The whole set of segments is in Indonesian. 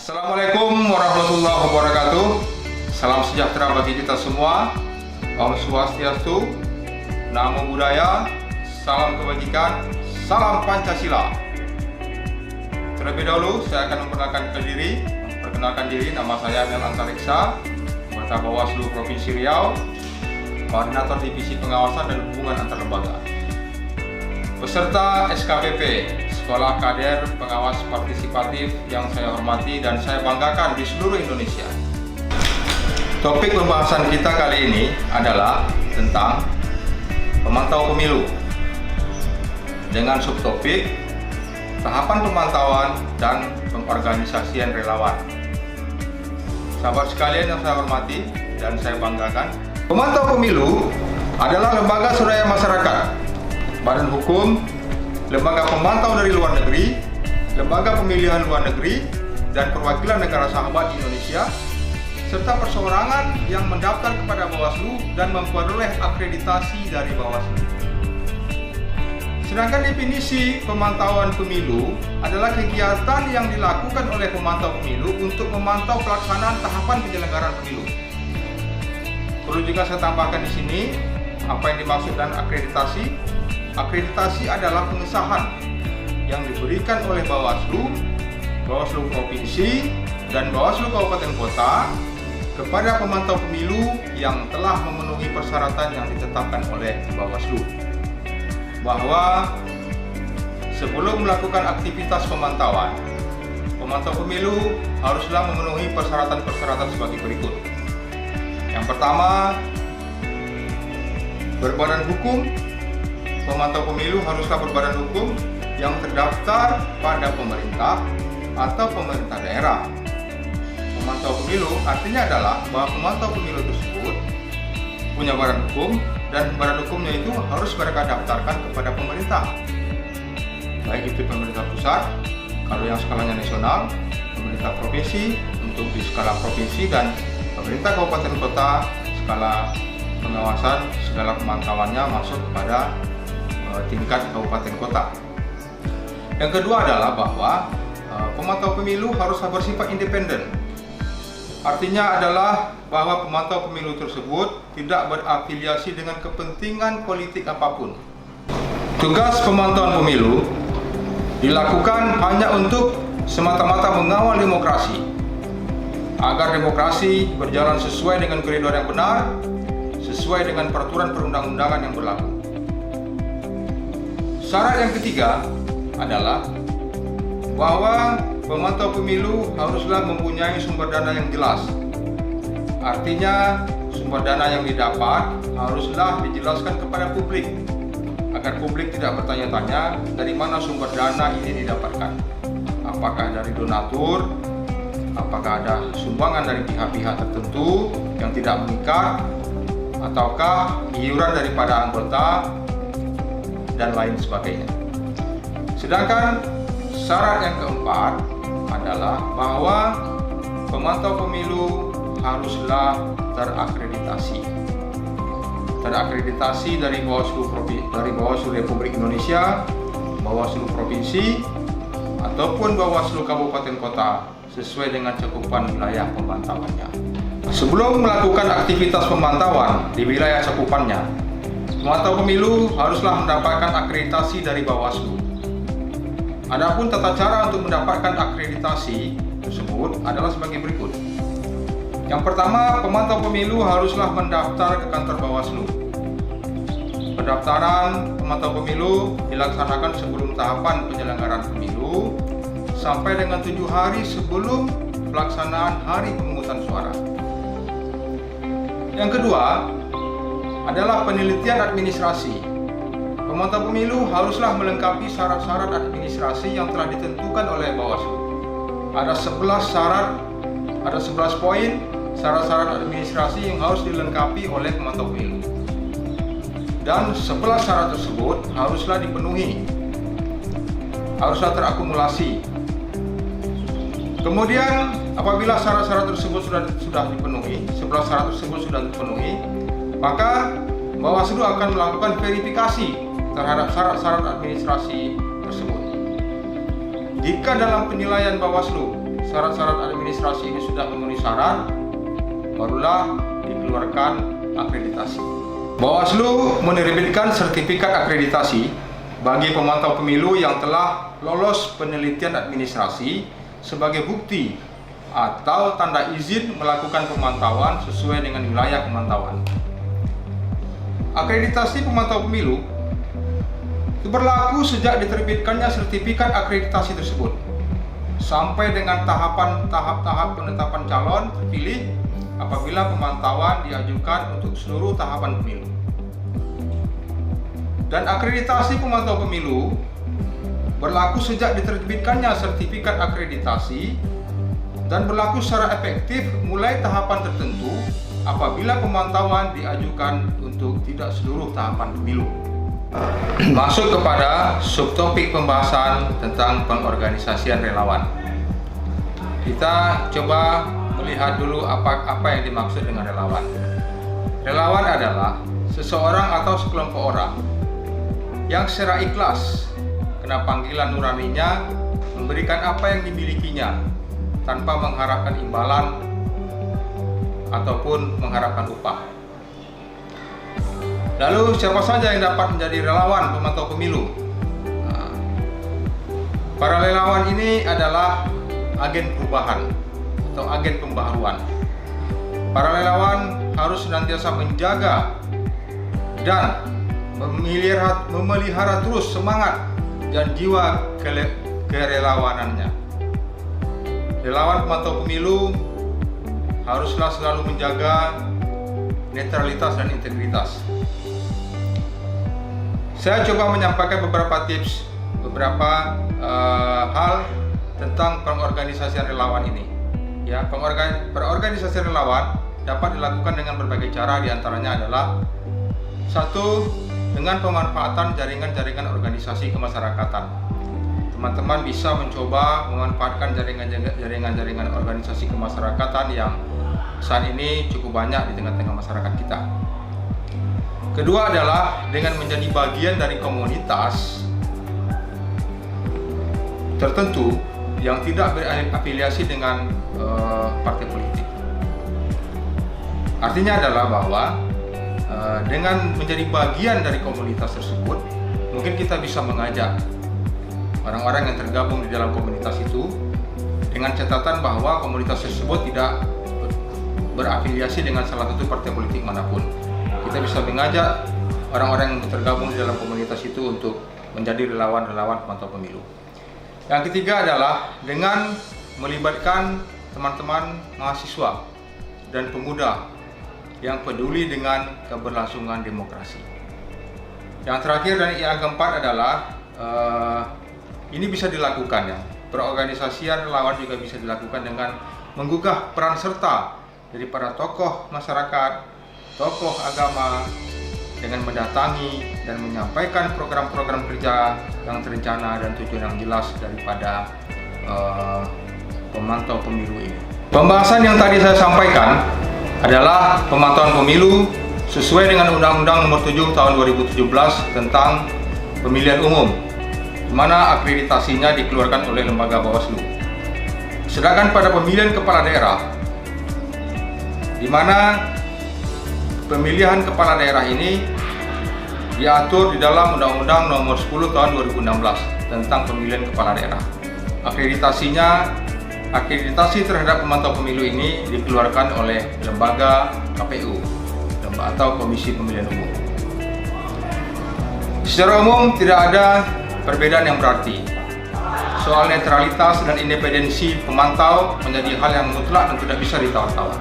Assalamualaikum warahmatullahi wabarakatuh. Salam sejahtera bagi kita semua. Om Swastiastu, Namo Buddhaya, salam kebajikan, salam Pancasila. Terlebih dahulu saya akan memperkenalkan diri. Nama saya Mel Antariksa, anggota Bawaslu Provinsi Riau, Koordinator Divisi Pengawasan dan Hubungan Antar Lembaga. Peserta SKPP, Sekolah Kader Pengawas Partisipatif yang saya hormati dan saya banggakan di seluruh Indonesia. Topik pembahasan kita kali ini adalah tentang pemantau pemilu dengan subtopik tahapan pemantauan dan pengorganisasian relawan. Sahabat sekalian yang saya hormati dan saya banggakan, pemantau pemilu adalah lembaga swadaya masyarakat, badan hukum, lembaga pemantau dari luar negeri, lembaga pemilihan luar negeri, dan perwakilan negara sahabat Indonesia, serta perseorangan yang mendaftar kepada Bawaslu dan memperoleh akreditasi dari Bawaslu. Sedangkan definisi pemantauan pemilu adalah kegiatan yang dilakukan oleh pemantau pemilu untuk memantau pelaksanaan tahapan penyelenggaraan pemilu. Perlu juga saya tambahkan di sini apa yang dimaksud dengan akreditasi. Akreditasi adalah pengesahan yang diberikan oleh Bawaslu, Bawaslu Provinsi, dan Bawaslu Kabupaten Kota kepada pemantau pemilu yang telah memenuhi persyaratan yang ditetapkan oleh Bawaslu, bahwa sebelum melakukan aktivitas pemantauan, pemantau pemilu haruslah memenuhi persyaratan-persyaratan sebagai berikut. Yang pertama, berbadan hukum. Pemantau pemilu haruslah berbadan hukum yang terdaftar pada pemerintah atau pemerintah daerah. Pemantau pemilu artinya adalah bahwa pemantau pemilu tersebut punya badan hukum dan badan hukumnya itu harus mereka daftarkan kepada pemerintah. Baik itu pemerintah pusat, kalau yang skalanya nasional, pemerintah provinsi untuk di skala provinsi, dan pemerintah kabupaten kota skala pengawasan segala pemantauannya masuk kepada tingkat kabupaten kota. Yang kedua adalah bahwa pemantau pemilu harus bersifat independen. Artinya adalah bahwa pemantau pemilu tersebut tidak berafiliasi dengan kepentingan politik apapun. Tugas pemantauan pemilu dilakukan hanya untuk semata-mata mengawal demokrasi, agar demokrasi berjalan sesuai dengan koridor yang benar, sesuai dengan peraturan perundang-undangan yang berlaku. Syarat yang ketiga adalah bahwa pemantau pemilu haruslah mempunyai sumber dana yang jelas. Artinya sumber dana yang didapat haruslah dijelaskan kepada publik, agar publik tidak bertanya-tanya dari mana sumber dana ini didapatkan. Apakah dari donatur, apakah ada sumbangan dari pihak-pihak tertentu yang tidak mengikat, ataukah iuran daripada anggota, dan lain sebagainya. Sedangkan syarat yang keempat adalah bahwa pemantau pemilu haruslah terakreditasi. Terakreditasi dari Bawaslu Republik Indonesia, Bawaslu Provinsi, ataupun Bawaslu Kabupaten Kota sesuai dengan cakupan wilayah pemantauannya. Sebelum melakukan aktivitas pemantauan di wilayah cakupannya, pemantau pemilu haruslah mendapatkan akreditasi dari Bawaslu. Adapun tata cara untuk mendapatkan akreditasi tersebut adalah sebagai berikut. Yang pertama, pemantau pemilu haruslah mendaftar ke kantor Bawaslu. Pendaftaran pemantau pemilu dilaksanakan sebelum tahapan penyelenggaraan pemilu sampai dengan 7 hari sebelum pelaksanaan hari pemungutan suara. Yang kedua adalah penelitian administrasi. Pemantau pemilu haruslah melengkapi syarat-syarat administrasi yang telah ditentukan oleh Bawaslu. Ada 11 poin syarat-syarat administrasi yang harus dilengkapi oleh pemantau pemilu. Dan 11 syarat tersebut haruslah dipenuhi, haruslah terakumulasi. Kemudian apabila syarat-syarat tersebut sudah dipenuhi, 11 syarat tersebut sudah dipenuhi, maka Bawaslu akan melakukan verifikasi terhadap syarat-syarat administrasi tersebut. Jika dalam penilaian Bawaslu syarat-syarat administrasi ini sudah memenuhi syarat, barulah dikeluarkan akreditasi. Bawaslu menerbitkan sertifikat akreditasi bagi pemantau pemilu yang telah lolos penelitian administrasi sebagai bukti atau tanda izin melakukan pemantauan sesuai dengan wilayah pemantauan. Akreditasi pemantau pemilu itu berlaku sejak diterbitkannya sertifikat akreditasi tersebut sampai dengan tahap-tahap penetapan calon terpilih apabila pemantauan diajukan untuk seluruh tahapan pemilu. Dan akreditasi pemantau pemilu berlaku sejak diterbitkannya sertifikat akreditasi dan berlaku secara efektif mulai tahapan tertentu apabila pemantauan diajukan untuk tidak seluruh tahapan pemilu. Masuk kepada subtopik pembahasan tentang pengorganisasian relawan. Kita coba melihat dulu apa yang dimaksud dengan relawan. Relawan adalah seseorang atau sekelompok orang yang secara ikhlas kena panggilan nuraninya memberikan apa yang dimilikinya tanpa mengharapkan imbalan ataupun mengharapkan upah. Lalu siapa saja yang dapat menjadi relawan pemantau pemilu? Para relawan ini adalah agen perubahan atau agen pembaharuan. Para relawan harus senantiasa menjaga dan memelihara terus semangat dan jiwa kerelawanannya. Relawan pemantau pemilu haruslah selalu menjaga netralitas dan integritas. Saya coba menyampaikan beberapa tips, beberapa hal tentang pengorganisasian relawan ini. Ya, pengorganisasian relawan dapat dilakukan dengan berbagai cara, diantaranya adalah satu, dengan pemanfaatan jaringan-jaringan organisasi kemasyarakatan. Teman-teman bisa mencoba memanfaatkan jaringan-jaringan organisasi kemasyarakatan yang saat ini cukup banyak di tengah-tengah masyarakat kita. Kedua adalah dengan menjadi bagian dari komunitas tertentu yang tidak berafiliasi dengan partai politik. Artinya adalah bahwa dengan menjadi bagian dari komunitas tersebut, mungkin kita bisa mengajak orang-orang yang tergabung di dalam komunitas itu dengan catatan bahwa komunitas tersebut tidak berafiliasi dengan salah satu partai politik manapun. Kita bisa mengajak orang-orang yang tergabung di dalam komunitas itu untuk menjadi relawan-relawan pemantau pemilu. Yang ketiga adalah dengan melibatkan teman-teman mahasiswa dan pemuda yang peduli dengan keberlangsungan demokrasi. Yang terakhir dan yang keempat adalah ini bisa dilakukan ya. Perorganisasian relawan juga bisa dilakukan dengan menggugah peran serta dari para tokoh masyarakat, tokoh agama dengan mendatangi dan menyampaikan program-program kerja yang terencana dan tujuan yang jelas daripada pemantau pemilu ini. Pembahasan yang tadi saya sampaikan adalah pemantauan pemilu sesuai dengan Undang-Undang Nomor 7 Tahun 2017 tentang Pemilihan Umum, di mana akreditasinya dikeluarkan oleh lembaga Bawaslu. Sedangkan pada pemilihan kepala daerah, di mana pemilihan kepala daerah ini diatur di dalam Undang-Undang Nomor 10 Tahun 2016 tentang pemilihan kepala daerah. Akreditasi terhadap pemantau pemilu ini dikeluarkan oleh lembaga KPU atau Komisi Pemilihan Umum. Secara umum tidak ada perbedaan yang berarti. Soal netralitas dan independensi pemantau menjadi hal yang mutlak dan tidak bisa ditawar-tawar.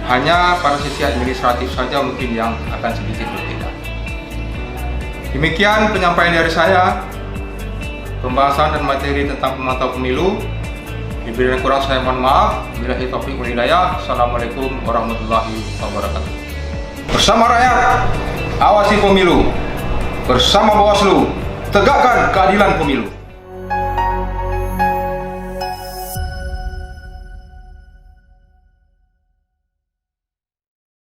Hanya pada sisi administratif saja mungkin yang akan sedikit berbeda. Demikian penyampaian dari saya, pembahasan dan materi tentang pemantau pemilu. Bila kurang saya mohon maaf. Billahi taufiq wal hidayah. Assalamualaikum warahmatullahi wabarakatuh. Bersama rakyat, awasi pemilu. Bersama Bawaslu, tegakkan keadilan pemilu.